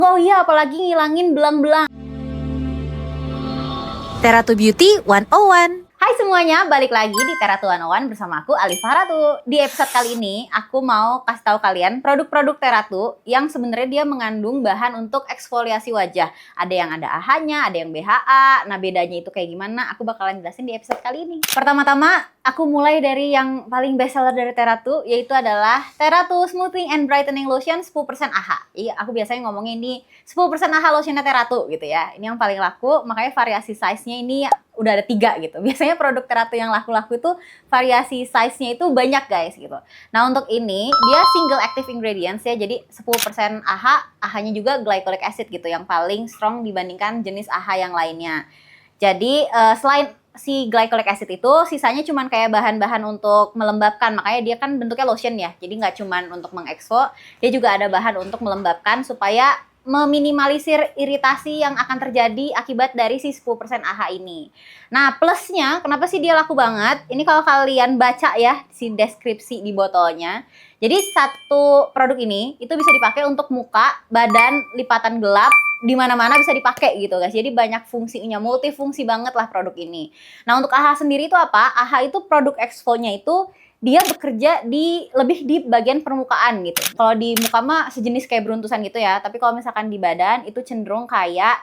Oh iya, apalagi ngilangin belang-belang. Teratu Beauty 101. Hai semuanya, balik lagi di Teratu 101 bersama aku Alif Ratu. Di episode kali ini aku mau kasih tahu kalian produk-produk Teratu yang sebenarnya dia mengandung bahan untuk eksfoliasi wajah. Ada yang ada AHA-nya, ada yang BHA. Nah, bedanya itu kayak gimana? Aku bakalan jelasin di episode kali ini. Pertama-tama, aku mulai dari yang paling best seller dari Teratu, yaitu adalah Teratu Smoothing and Brightening Lotion 10% AHA. Iya, aku biasanya ngomongin ini 10% AHA lotionnya Teratu gitu ya. Ini yang paling laku, makanya variasi size-nya ini udah ada 3 gitu. Biasanya produk Teratu yang laku-laku itu variasi size-nya itu banyak guys gitu. Nah, untuk ini dia single active ingredients ya. Jadi 10% AHA, AHA-nya juga glycolic acid gitu yang paling strong dibandingkan jenis AHA yang lainnya. Jadi selain si glycolic acid itu sisanya cuman kayak bahan-bahan untuk melembabkan, makanya dia kan bentuknya lotion ya. Jadi nggak cuman untuk mengeksfo, dia juga ada bahan untuk melembabkan supaya meminimalisir iritasi yang akan terjadi akibat dari si 10% AHA ini. Nah, plusnya kenapa sih dia laku banget? Ini kalau kalian baca ya si deskripsi di botolnya. Jadi satu produk ini itu bisa dipakai untuk muka, badan, lipatan gelap, di mana-mana bisa dipakai gitu guys. Jadi banyak fungsinya, multifungsi banget lah produk ini. Nah, untuk AHA sendiri itu apa? AHA itu produk exfolinya itu dia bekerja lebih di bagian permukaan gitu. Kalau di muka mah sejenis kayak beruntusan gitu ya. Tapi kalau misalkan di badan itu cenderung kayak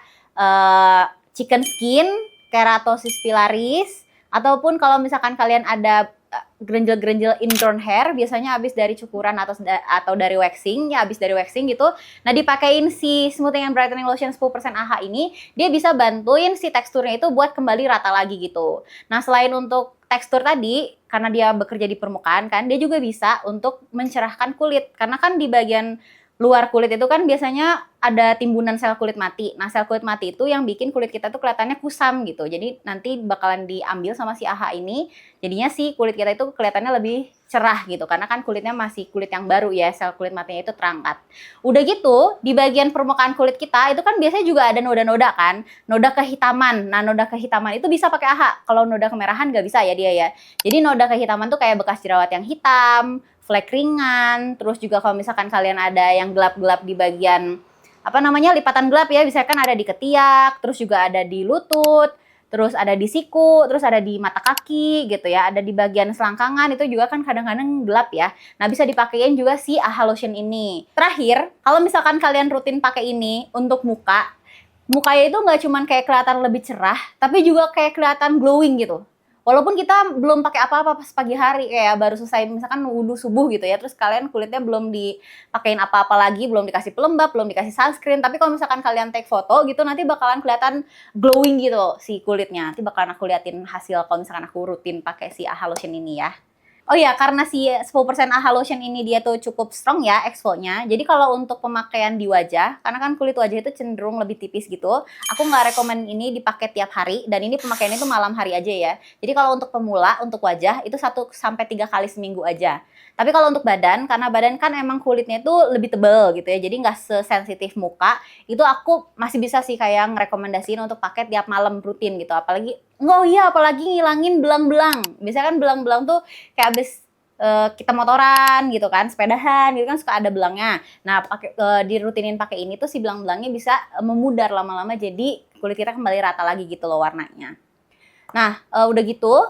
chicken skin, keratosis pilaris, ataupun kalau misalkan kalian ada grenjel-grenjel ingrown hair, biasanya habis dari cukuran atau dari waxing, ya habis dari waxing gitu. Nah, dipakein si Smoothing and Brightening Lotion 10% AHA ini, dia bisa bantuin si teksturnya itu buat kembali rata lagi gitu. Nah, selain untuk tekstur tadi, karena dia bekerja di permukaan kan, dia juga bisa untuk mencerahkan kulit. Karena kan di bagian luar kulit itu kan biasanya ada timbunan sel kulit mati. Nah, sel kulit mati itu yang bikin kulit kita tuh kelihatannya kusam gitu. Jadi nanti bakalan diambil sama si AHA ini, jadinya si kulit kita itu kelihatannya lebih cerah gitu. Karena kan kulitnya masih kulit yang baru ya, sel kulit matinya itu terangkat. Udah gitu, di bagian permukaan kulit kita itu kan biasanya juga ada noda-noda kan, noda kehitaman. Nah, noda kehitaman itu bisa pakai AHA. Kalau noda kemerahan nggak bisa ya dia ya. Jadi noda kehitaman tuh kayak bekas jerawat yang hitam, flek ringan, terus juga kalau misalkan kalian ada yang gelap-gelap di bagian lipatan gelap ya, misalkan ada di ketiak, terus juga ada di lutut, terus ada di siku, terus ada di mata kaki gitu ya, ada di bagian selangkangan, itu juga kan kadang-kadang gelap ya. Nah, bisa dipakein juga si AHA lotion ini. Terakhir, kalau misalkan kalian rutin pakai ini untuk mukanya itu nggak cuman kayak kelihatan lebih cerah, tapi juga kayak kelihatan glowing gitu. Walaupun kita belum pakai apa-apa pas pagi hari, kayak baru selesai misalkan wudhu subuh gitu ya, terus kalian kulitnya belum dipakein apa-apa lagi, belum dikasih pelembab, belum dikasih sunscreen, tapi kalau misalkan kalian take foto gitu, nanti bakalan kelihatan glowing gitu si kulitnya. Nanti bakalan aku liatin hasil kalau misalkan aku rutin pakai si AHA lotion ini ya. Oh iya, karena si 10% AHA lotion ini dia tuh cukup strong ya exfolinya. Jadi kalau untuk pemakaian di wajah, karena kan kulit wajah itu cenderung lebih tipis gitu, aku nggak rekomen ini dipakai tiap hari, dan ini pemakaiannya itu malam hari aja ya. Jadi kalau untuk pemula, untuk wajah, itu 1-3 kali seminggu aja. Tapi kalau untuk badan, karena badan kan emang kulitnya itu lebih tebal gitu ya, jadi nggak sesensitif muka, itu aku masih bisa sih kayak ngerekomendasiin untuk pakai tiap malam rutin gitu. Apalagi ngilangin belang-belang. Biasanya kan belang-belang tuh kayak abis kita motoran gitu kan, sepedahan gitu kan suka ada belangnya. Nah, dirutinin pakai ini tuh si belang-belangnya bisa memudar lama-lama, jadi kulit kita kembali rata lagi gitu loh warnanya. Nah, udah gitu,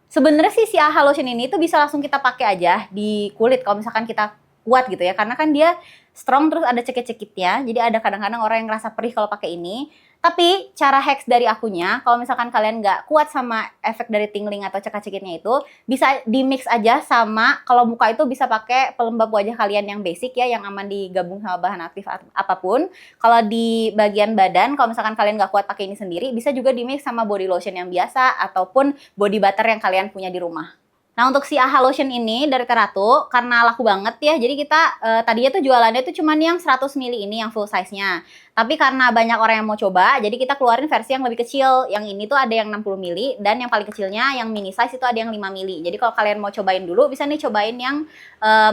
sebenarnya sih si AHA lotion ini tuh bisa langsung kita pakai aja di kulit kalau misalkan kita kuat gitu ya, karena kan dia strong, terus ada cekit-cekitnya. Jadi ada kadang-kadang orang yang ngerasa perih kalau pakai ini. Tapi cara hacks dari akunya, kalau misalkan kalian nggak kuat sama efek dari tingling atau cekit-cekitnya itu, bisa di mix aja sama, kalau muka itu bisa pakai pelembab wajah kalian yang basic ya, yang aman digabung sama bahan aktif apapun. Kalau di bagian badan, kalau misalkan kalian nggak kuat pakai ini sendiri, bisa juga di mix sama body lotion yang biasa ataupun body butter yang kalian punya di rumah. Nah, untuk si AHA lotion ini dari Teratu, karena laku banget ya, jadi kita tadinya tuh jualannya tuh cuman yang 100 ml ini yang full size-nya. Tapi karena banyak orang yang mau coba, jadi kita keluarin versi yang lebih kecil. Yang ini tuh ada yang 60 ml, dan yang paling kecilnya, yang mini size itu ada yang 5 ml. Jadi kalau kalian mau cobain dulu, bisa nih cobain yang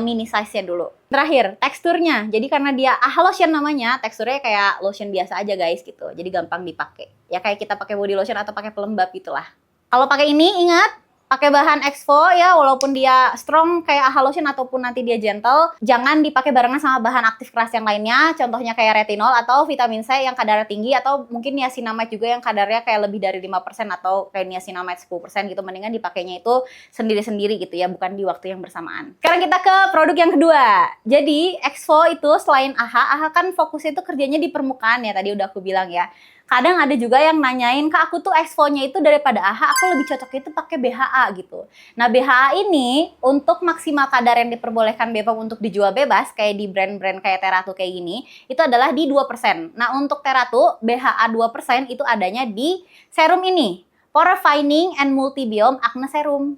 mini size-nya dulu. Terakhir, teksturnya. Jadi karena dia AHA lotion namanya, teksturnya kayak lotion biasa aja guys gitu. Jadi gampang dipakai. Ya kayak kita pakai body lotion atau pakai pelembab gitulah. Kalau pakai ini, ingat, pakai bahan Exfo ya, walaupun dia strong kayak AHA Lotion ataupun nanti dia gentle, jangan dipakai barengan sama bahan aktif keras yang lainnya, contohnya kayak retinol atau vitamin C yang kadarnya tinggi, atau mungkin niacinamide juga yang kadarnya kayak lebih dari 5% atau kayak niacinamide 10%, gitu. Mendingan dipakainya itu sendiri-sendiri gitu ya, bukan di waktu yang bersamaan. Sekarang kita ke produk yang kedua. Jadi Exfo itu selain AHA kan fokusnya itu kerjanya di permukaan ya, tadi udah aku bilang ya. Kadang ada juga yang nanyain, Kak, aku tuh Exfo-nya itu daripada AHA, aku lebih cocok itu pakai BHA gitu. Nah, BHA ini untuk maksimal kadar yang diperbolehkan BPOM untuk dijual bebas, kayak di brand-brand kayak Teratu kayak gini, itu adalah di 2%. Nah, untuk Teratu, BHA 2% itu adanya di serum ini, Pore Fining and Multibiome Acne Serum.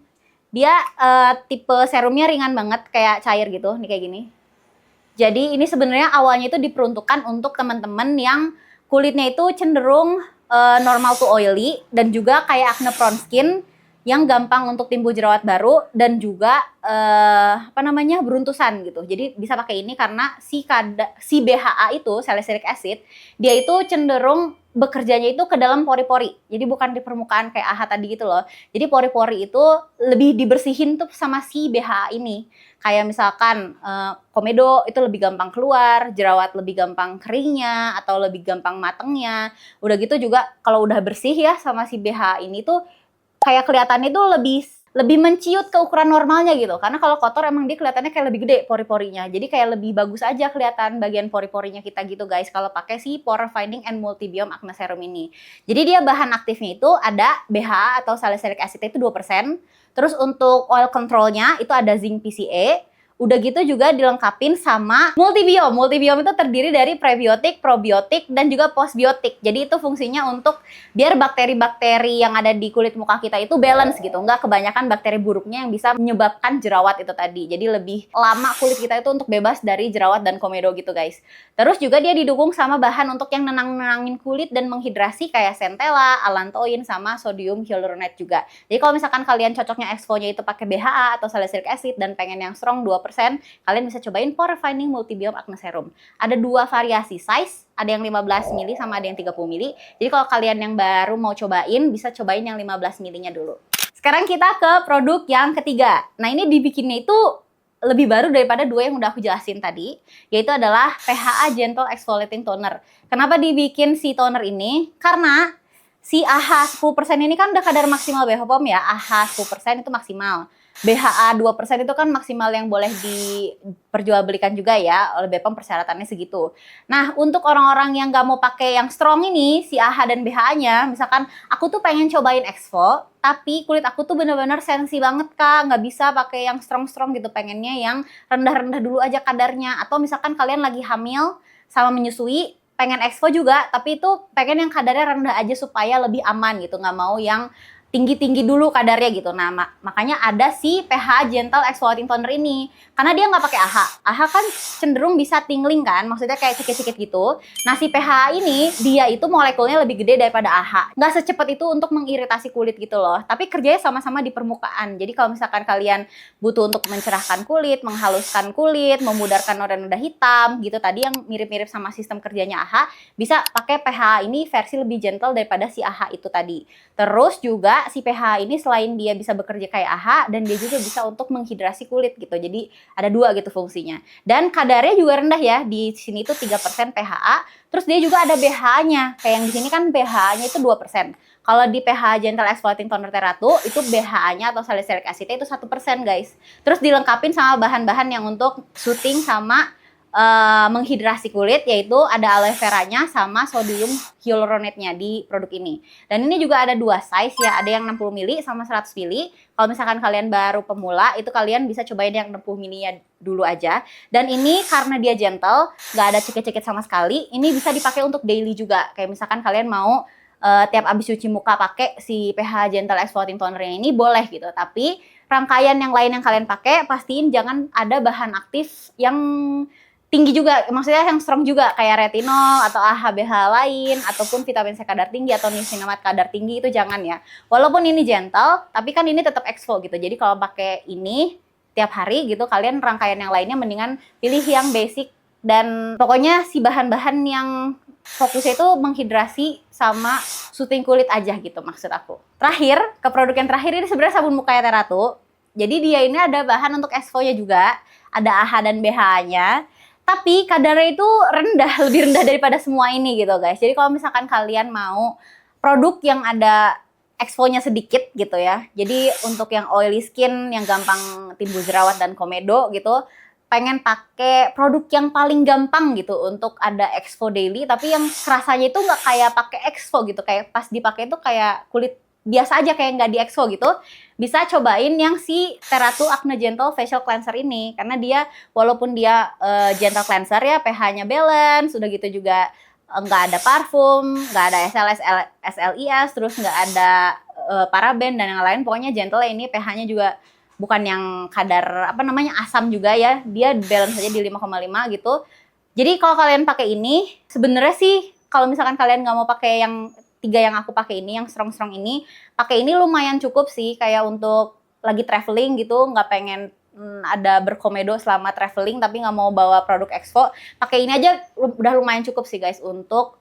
Dia tipe serumnya ringan banget, kayak cair gitu, nih kayak gini. Jadi ini sebenarnya awalnya itu diperuntukkan untuk teman-teman yang kulitnya itu cenderung normal to oily dan juga kayak acne prone skin yang gampang untuk timbul jerawat baru dan juga beruntusan gitu. Jadi bisa pakai ini karena si BHA itu, salicylic acid, dia itu cenderung bekerjanya itu ke dalam pori-pori. Jadi bukan di permukaan kayak AHA tadi gitu loh. Jadi pori-pori itu lebih dibersihin tuh sama si BHA ini. Kayak misalkan komedo itu lebih gampang keluar, jerawat lebih gampang keringnya atau lebih gampang matengnya. Udah gitu juga kalau udah bersih ya sama si BHA ini tuh kayak kelihatannya tuh lebih menciut ke ukuran normalnya gitu. Karena kalau kotor emang dia kelihatannya kayak lebih gede pori-porinya. Jadi kayak lebih bagus aja kelihatan bagian pori-porinya kita gitu guys kalau pakai si Pore Fining and Multibiome Acne Serum ini. Jadi dia bahan aktifnya itu ada BHA atau salicylic acid itu 2%. Terus untuk oil controlnya itu ada zinc PCA. Udah gitu juga dilengkapin sama multibiome. Multibiome itu terdiri dari prebiotik, probiotik, dan juga postbiotik. Jadi itu fungsinya untuk biar bakteri-bakteri yang ada di kulit muka kita itu balance gitu. Nggak kebanyakan bakteri buruknya yang bisa menyebabkan jerawat itu tadi. Jadi lebih lama kulit kita itu untuk bebas dari jerawat dan komedo gitu guys. Terus juga dia didukung sama bahan untuk yang nenangin kulit dan menghidrasi kayak centella, allantoin, sama sodium hyaluronate juga. Jadi kalau misalkan kalian cocoknya Exfo-nya itu pakai BHA atau salicylic acid dan pengen yang strong 2%, kalian bisa cobain Pore Fining Multibiome Acne Serum. Ada 2 variasi size, ada yang 15 ml sama ada yang 30 ml. Jadi kalau kalian yang baru mau cobain, bisa cobain yang 15 ml-nya dulu. Sekarang kita ke produk yang ketiga. Nah, ini dibikinnya itu lebih baru daripada 2 yang udah aku jelasin tadi, yaitu adalah PHA Gentle Exfoliating Toner. Kenapa dibikin si toner ini? Karena si AHA 10% ini kan udah kadar maksimal BPOM ya, AHA 10% itu maksimal. BHA 2% itu kan maksimal yang boleh diperjualbelikan juga ya, oleh BPOM persyaratannya segitu. Nah, untuk orang-orang yang nggak mau pakai yang strong ini, si AHA dan BHA-nya, misalkan aku tuh pengen cobain Exfo, tapi kulit aku tuh bener-bener sensi banget Kak, nggak bisa pakai yang strong-strong gitu, pengennya yang rendah-rendah dulu aja kadarnya. Atau misalkan kalian lagi hamil sama menyusui, pengen Exfo juga, tapi itu pengen yang kadarnya rendah aja supaya lebih aman gitu, nggak mau yang tinggi-tinggi dulu kadarnya gitu. Nah, makanya ada si PHA Gentle Exfoliating Toner ini. Karena dia nggak pakai AHA. AHA kan cenderung bisa tingling kan, maksudnya kayak sikit-sikit gitu. Nah, si PHA ini, dia itu molekulnya lebih gede daripada AHA. Nggak secepat itu untuk mengiritasi kulit gitu loh. Tapi kerjanya sama-sama di permukaan. Jadi kalau misalkan kalian butuh untuk mencerahkan kulit, menghaluskan kulit, memudarkan noda-noda hitam gitu, tadi yang mirip-mirip sama sistem kerjanya AHA, bisa pakai PHA ini versi lebih gentle daripada si AHA itu tadi. Terus juga si PHA ini selain dia bisa bekerja kayak AHA, dan dia juga bisa untuk menghidrasi kulit gitu. Jadi ada 2 gitu fungsinya. Dan kadarnya juga rendah ya. Di sini tuh 3% PHA. Terus dia juga ada BHA-nya. Kayak yang di sini kan BHA-nya itu 2%. Kalau di PHA Gentle Exfoliating Toner Teratu, itu BHA-nya atau salicylic acid-nya itu 1% guys. Terus dilengkapin sama bahan-bahan yang untuk soothing sama menghidrasi kulit, yaitu ada aloe veranya sama sodium hyaluronate-nya di produk ini. Dan ini juga ada 2 size ya, ada yang 60 ml sama 100 ml. Kalau misalkan kalian baru pemula, itu kalian bisa cobain yang 60 ml-nya dulu aja. Dan ini karena dia gentle, nggak ada cekit-cekit sama sekali, ini bisa dipakai untuk daily juga. Kayak misalkan kalian mau tiap abis cuci muka pakai si PHA Gentle Exfoliating Toner ini boleh gitu. Tapi rangkaian yang lain yang kalian pakai, pastiin jangan ada bahan aktif yang tinggi juga, maksudnya yang strong juga kayak retinol atau AHA-BH lain ataupun vitamin C kadar tinggi atau niacinamide kadar tinggi, itu jangan ya. Walaupun ini gentle, tapi kan ini tetap Exfo gitu. Jadi kalau pakai ini tiap hari gitu, kalian rangkaian yang lainnya mendingan pilih yang basic, dan pokoknya si bahan-bahan yang fokusnya itu menghidrasi sama syuting kulit aja gitu maksud aku. Terakhir, ke produk yang terakhir ini sebenarnya sabun muka Teratu. Jadi dia ini ada bahan untuk exfolinya juga, ada AHA dan BHA-nya. Tapi kadarnya itu rendah, lebih rendah daripada semua ini gitu guys. Jadi kalau misalkan kalian mau produk yang ada exfonya sedikit gitu ya. Jadi untuk yang oily skin, yang gampang timbul jerawat dan komedo gitu, pengen pakai produk yang paling gampang gitu untuk ada exfo daily, tapi yang rasanya itu nggak kayak pakai exfo gitu, kayak pas dipakai itu kayak kulit biasa aja kayak nggak di exfo gitu, bisa cobain yang si Teratu Acne Gentle Facial Cleanser ini, karena dia walaupun dia gentle cleanser ya, pH-nya balance, sudah gitu juga nggak ada parfum, nggak ada SLS, SLIS, terus nggak ada paraben dan yang lain, pokoknya gentle ini pH-nya juga bukan yang kadar apa namanya asam juga ya, dia balance aja di 5,5 gitu. Jadi kalau kalian pakai ini, sebenarnya sih kalau misalkan kalian nggak mau pakai yang 3 yang aku pakai ini, yang strong ini, pakai ini lumayan cukup sih, kayak untuk lagi traveling gitu, nggak pengen ada berkomedo selama traveling tapi nggak mau bawa produk exfo, pakai ini aja udah lumayan cukup sih guys untuk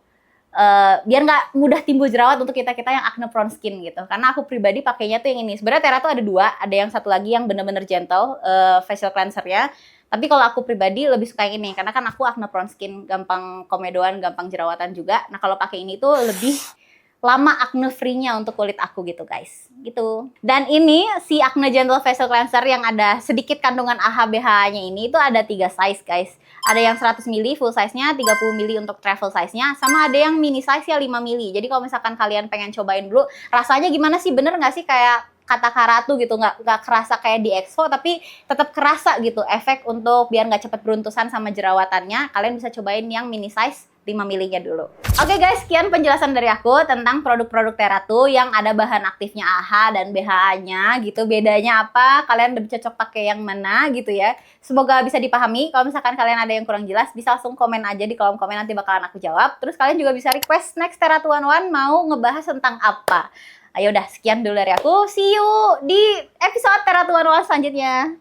biar nggak mudah timbul jerawat untuk kita-kita yang acne prone skin gitu. Karena aku pribadi pakainya tuh yang ini. Sebenarnya Teratu ada 2, ada yang satu lagi yang bener-bener gentle facial cleanser-nya. Tapi kalau aku pribadi lebih suka yang ini karena kan aku acne prone skin, gampang komedoan, gampang jerawatan juga. Nah, kalau pakai ini tuh lebih lama acne free-nya untuk kulit aku gitu guys, gitu. Dan ini si Acne Gentle Facial Cleanser yang ada sedikit kandungan AHA BHA-nya ini itu ada 3 size guys. Ada yang 100 ml full size-nya, 30 ml untuk travel size-nya, sama ada yang mini size-nya 5 ml. Jadi kalau misalkan kalian pengen cobain dulu, rasanya gimana sih, bener nggak sih kayak kata Karatu gitu, nggak kerasa kayak di exfo tapi tetap kerasa gitu efek untuk biar nggak cepet beruntusan sama jerawatannya. Kalian bisa cobain yang mini size 5 ml-nya dulu. Oke guys, sekian penjelasan dari aku tentang produk-produk Teratu yang ada bahan aktifnya AHA dan BHA-nya gitu. Bedanya apa? Kalian lebih cocok pakai yang mana gitu ya. Semoga bisa dipahami. Kalau misalkan kalian ada yang kurang jelas, bisa langsung komen aja di kolom komen, nanti bakalan aku jawab. Terus kalian juga bisa request next Teratu One mau ngebahas tentang apa. Ayo udah, sekian dulu dari aku. See you di episode Teratu One selanjutnya.